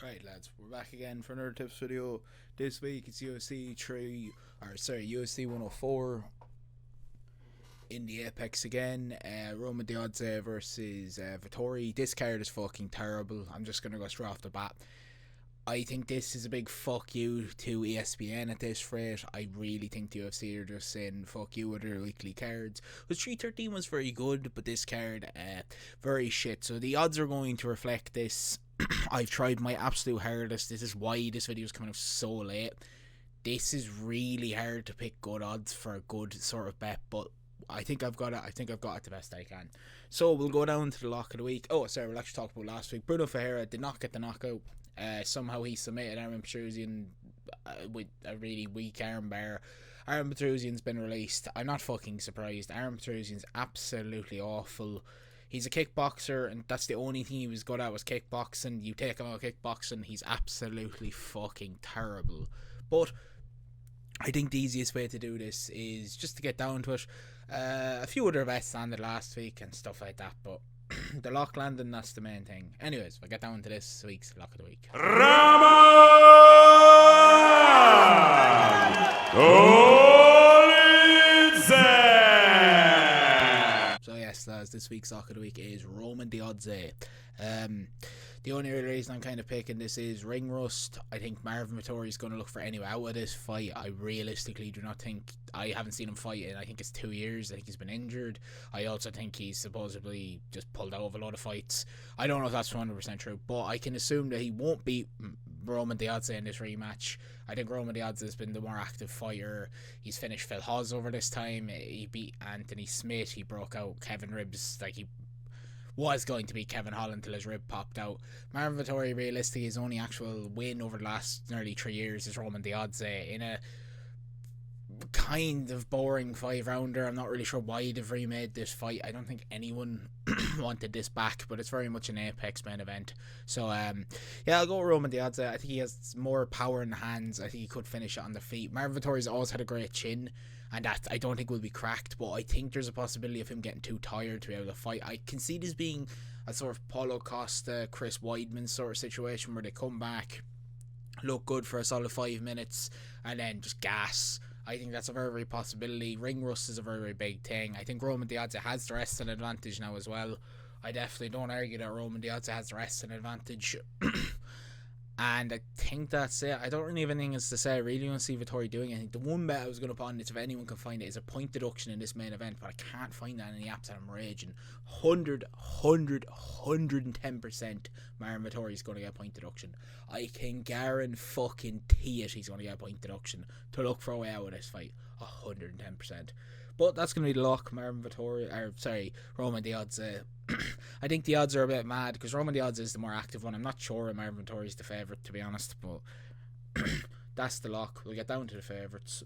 Right, lads, we're back again for another tips video. This week it's UFC 104 in the Apex again. Roman Dolidze versus Vettori. This card is fucking terrible. I'm just gonna go straight off the bat. I think this is a big fuck you to ESPN at this rate. I really think the UFC are just saying fuck you with their weekly cards. Because 313 was very good, but this card, very shit. So the odds are going to reflect this. I've tried my absolute hardest. This is why this video is coming up so late. This is really hard to pick good odds for a good sort of bet, but I think I've got it. I think I've got it the best I can. So we'll go down to the lock of the week. Oh, sorry, we'll actually talk about last week. Bruno Ferreira did not get the knockout. Somehow he submitted Aaron Petrusian with a really weak armbar. Aaron Petrusian's been released. I'm not fucking surprised. Aaron Petrusian's absolutely awful. He's a kickboxer, and that's the only thing he was good at was kickboxing. You take him out of kickboxing, he's absolutely fucking terrible. But I think the easiest way to do this is just to get down to it. A few other bets landed last week and stuff like that, but the lock landing, that's the main thing. Anyways, we'll get down to this week's lock of the week. So yes, lads, this week's lock of the week is Roman Dolidze. The only other reason I'm kind of picking this is ring rust. I think Marvin Vettori is going to look for any way out of this fight. I realistically do not think, I haven't seen him fight in, I think it's 2 years. I think he's been injured. I also think he's supposedly just pulled out of a lot of fights. I don't know if that's 100% true, but I can assume that he won't beat Roman Dolidze in this rematch. I think Roman Dolidze has been the more active fighter. He's finished Phil Hawes over this time. He beat Anthony Smith. He broke out Kevin Ribs. Like, he was going to be Kevin Holland until his rib popped out. Marvin Vettori, realistically, his only actual win over the last nearly 3 years is Roman Dolidze in a kind of boring 5-rounder. I'm not really sure why they've remade this fight. I don't think anyone wanted this back, but it's very much an Apex main event. So yeah, I'll go with Roman Dolidze. I think he has more power in the hands. I think he could finish it on the feet. Marvin Vettori's always had a great chin, and that I don't think will be cracked, but I think there's a possibility of him getting too tired to be able to fight. I can see this being a sort of Paulo Costa, Chris Weidman sort of situation where they come back, look good for a solid 5 minutes, and then just gas. I think that's a very, very possibility. Ring rust is a very, very big thing. I think Roman Dolidze has the wrestling advantage now as well. I definitely don't argue that Roman Dolidze has the wrestling advantage. And I think that's it. I don't really have anything else to say. I really want to see Vettori doing it. I think the one bet I was going to put on this, if anyone can find it, is a point deduction in this main event, but I can't find that in the apps and I'm raging. 110% Marvin Vettori is going to get a point deduction. I can guarantee it he's going to get a point deduction to look for a way out of this fight. 110%. But that's going to be the lock. Roman Dolidze. I think the odds are a bit mad because Roman Dolidze is the more active one. I'm not sure if Marvin Vettori is the favourite, to be honest, but that's the lock. We'll get down to the favourites.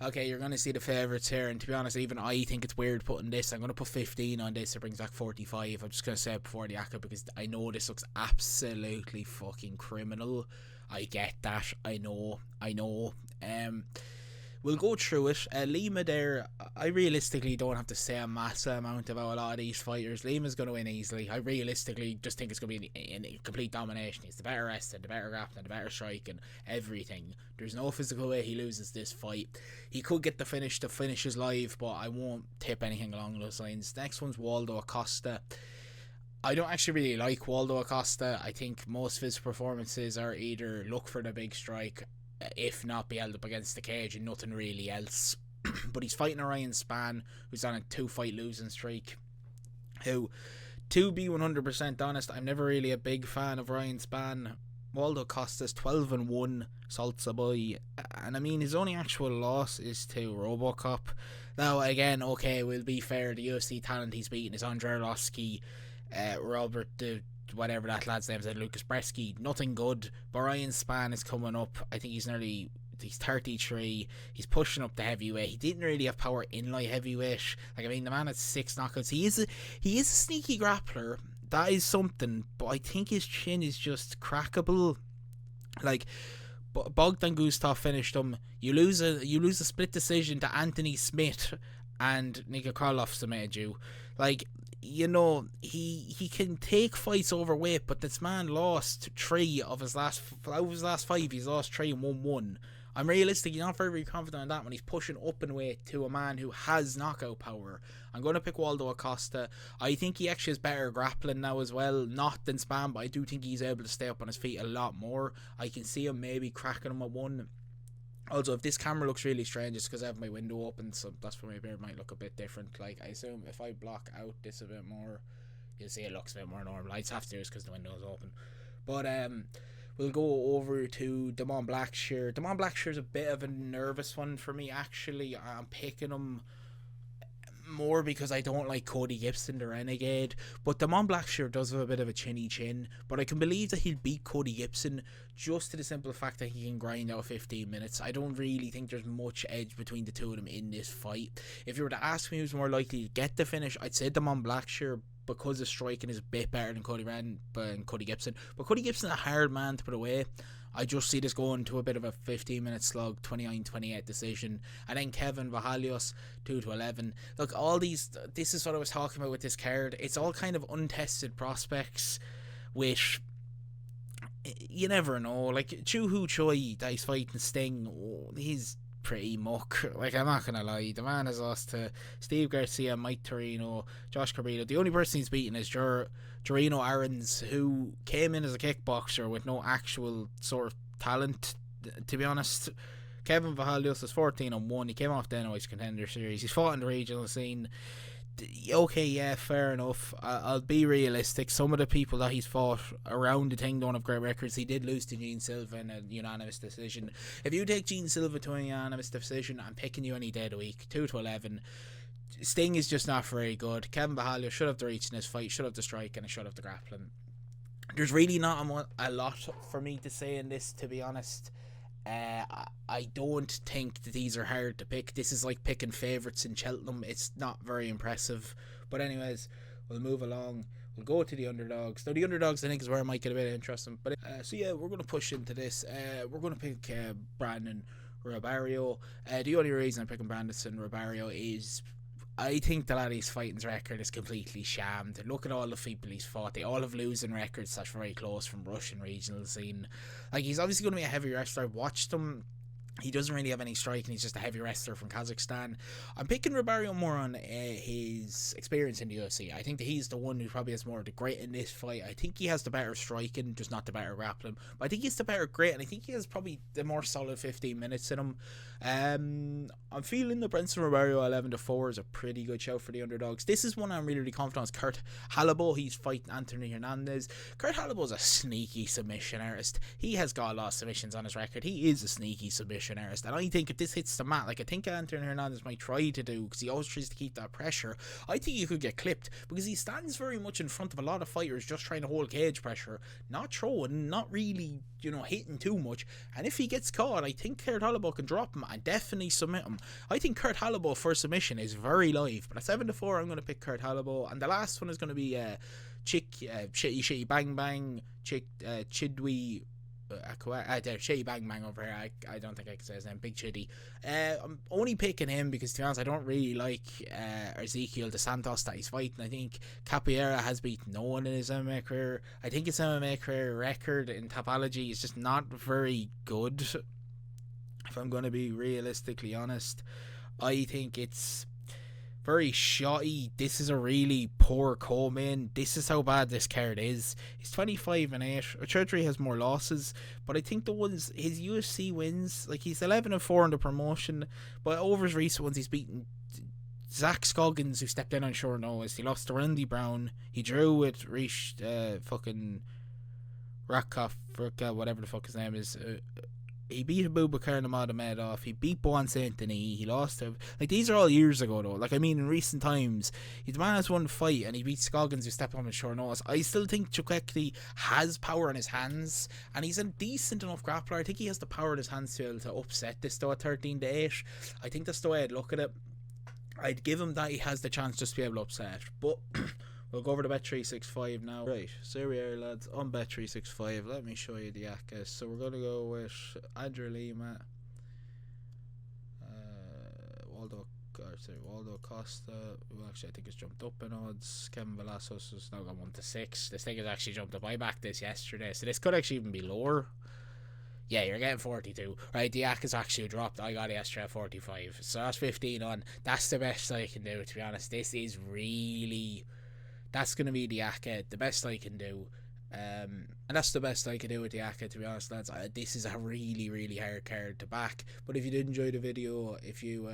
Okay, you're going to see the favourites here, and to be honest, even I think it's weird putting this. I'm going to put 15 on this. It brings back 45. I'm just going to say it before the ACA because I know this looks absolutely fucking criminal. I get that. I know. We'll go through it. Lima there, I realistically don't have to say a massive amount about a lot of these fighters. Lima's going to win easily. I realistically just think it's going to be a complete domination. He's the better wrestler, the better grappling, the better strike and everything. There's no physical way he loses this fight. He could get the finish to finish his live, but I won't tip anything along those lines. Next one's Waldo Acosta. I don't actually really like Waldo Acosta. I think most of his performances are either look for the big strike, if not be held up against the cage and nothing really else. But he's fighting Ryan Spann, who's on a 2-fight losing streak, who, to be 100% honest, I'm never really a big fan of Ryan Spann. Waldo Costa's 12-1 Salsa boy, and I mean his only actual loss is to Robocop. Now again, okay, we'll be fair, the UFC talent he's beaten is Andrei Arlovski, Robert whatever that lad's name is, Lucas Bresky, nothing good. But Ryan Spann is coming up. I think he's 33. He's pushing up the heavyweight. He didn't really have power in light heavyweight. Like, I mean, the man had 6 knockouts. He is a sneaky grappler. That is something. But I think his chin is just crackable. Like, Bogdan Gustaf finished him. You lose a split decision to Anthony Smith, and Nika Krylov submitted you. Like, he can take fights overweight, but this man lost 3 of his last 5. He's lost 3 and won 1. I'm realistically not very confident in that when he's pushing up in weight to a man who has knockout power. I'm going to pick Waldo Acosta. I think he actually has better grappling now as well, not than Spam, but I do think he's able to stay up on his feet a lot more. I can see him maybe cracking him at 1. Also, if this camera looks really strange, it's because I have my window open, so that's why my beard might look a bit different. Like, I assume if I block out this a bit more, you'll see it looks a bit more normal. I just have to do this because the window is open. But we'll go over to Damon Blackshear. Damon Blackshear's a bit of a nervous one for me, actually. I'm picking him more because I don't like Cody Gibson, the Renegade, but Damon Blackshear does have a bit of a chinny chin, but I can believe that he'll beat Cody Gibson just to the simple fact that he can grind out 15 minutes. I don't really think there's much edge between the two of them in this fight. If you were to ask me who's more likely to get the finish, I'd say Damon Blackshear, because his striking is a bit better than Cody Gibson, but Cody Gibson is a hard man to put away. I just see this going to a bit of a 15-minute slug, 29-28 decision. And then Kevin Vahalios, 2-11. Look, this is what I was talking about with this card. It's all kind of untested prospects, which you never know. Like, Chu Hu Choi, that he's fighting Sting, he's pretty muck. Like, I'm not gonna lie, the man has lost to Steve Garcia, Mike Torino, Josh Carrillo. The only person he's beaten is Jorino Aarons, who came in as a kickboxer with no actual sort of talent, to be honest. Kevin Vahalios is 14-1. He came off the NOS Contender Series. He's fought in the regional scene. Okay, yeah, fair enough. I'll be realistic. Some of the people that he's fought around the thing don't have great records. He did lose to Gene Silva in a unanimous decision. If you take Gene Silva to a unanimous decision, I'm picking you any day of the week. 2-11. Sting is just not very good. Kevin Vahalios should have the reach in his fight, should have the strike, and should have the grappling. There's really not a lot for me to say in this, to be honest. I don't think that these are hard to pick. This is like picking favourites in Cheltenham. It's not very impressive. But anyways, we'll move along. We'll go to the underdogs. Now, the underdogs, I think, is where it might get a bit interesting. But so yeah, we're going to push into this. We're going to pick Brandon Robario. The only reason I'm picking Brandon Robario is I think the laddie's fighting's record is completely shammed. Look at all the people he's fought. They all have losing records that's very close from Russian regional scene. Like, he's obviously going to be a heavy wrestler. I've watched him. He doesn't really have any striking. He's just a heavy wrestler from Kazakhstan. I'm picking Robario more on his experience in the UFC. I think that he's the one who probably has more of the grit in this fight. I think he has the better striking, just not the better grappling. But I think he's the better grit, and I think he has probably the more solid 15 minutes in him. I'm feeling the Brenson Robario 11-4 is a pretty good show for the underdogs. This is one I'm really confident on. It's Kurt Halibo. He's fighting Anthony Hernandez. Kurt Halibo is a sneaky submission artist. He has got a lot of submissions on his record. He is a sneaky submission artist, and I think if this hits the mat, like I think Anthony Hernandez might try to do, because he always tries to keep that pressure, I think he could get clipped, because he stands very much in front of a lot of fighters just trying to hold cage pressure, not throwing, not really, hitting too much. And if he gets caught, I think Kurt Halibo can drop him and definitely submit him. I think Kurt Halibo for submission is very live, but at 7-4 I'm going to pick Kurt Halibo. And the last one is going to be Shitty Bang Bang Chidwi Shitty Bang Bang over here. I don't think I can say his name. Big Chitty. I'm only picking him because, to be honest, I don't really like Ezekiel Dos Santos that he's fighting. I think Capoeira has beaten no one in his MMA career. I think his MMA career record in Tapology is just not very good, if I'm going to be realistically honest. I think it's very shotty. This is a really poor co-main. This is how bad this card is. He's 25-8. Surgery has more losses, but I think his UFC wins, like, he's 11-4 in the promotion, but over his recent ones he's beaten Zach Scoggins, who stepped in on short notice. He lost to Randy Brown. He drew with fucking Rakhov, whatever the fuck his name is. He beat Abubakar Nurmagomedov. He beat Boan Saint Denis. He lost to, like, these are all years ago though. Like, I mean, in recent times, the man has won a fight and he beat Scoggins, who stepped on his short notice. I still think Chukekli has power in his hands, and he's a decent enough grappler. I think he has the power in his hands to be able to upset this though at 13-8. I think that's the way I'd look at it. I'd give him that he has the chance just to be able to upset, but we'll go over to Bet365 now. Right, so here we are, lads, on Bet365. Let me show you the Akas. So we're going to go with Andrew Lima, Waldo Waldo Costa, who actually I think has jumped up in odds. Kevin Velasquez has now gone 1-6. This thing has actually jumped up. I backed this yesterday, so this could actually even be lower. Yeah, you're getting 42. Right, the yak has actually dropped. I got it yesterday at 45. So that's 15 on. That's the best I can do, to be honest. This is really... That's going to be the Aka, the best I can do. And that's the best I can do with the Aka, to be honest, lads. This is a really, really hard card to back. But if you did enjoy the video, if you,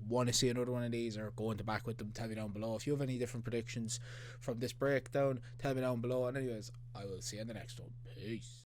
want to see another one of these or go into back with them, tell me down below. If you have any different predictions from this breakdown, tell me down below. And anyways, I will see you in the next one. Peace.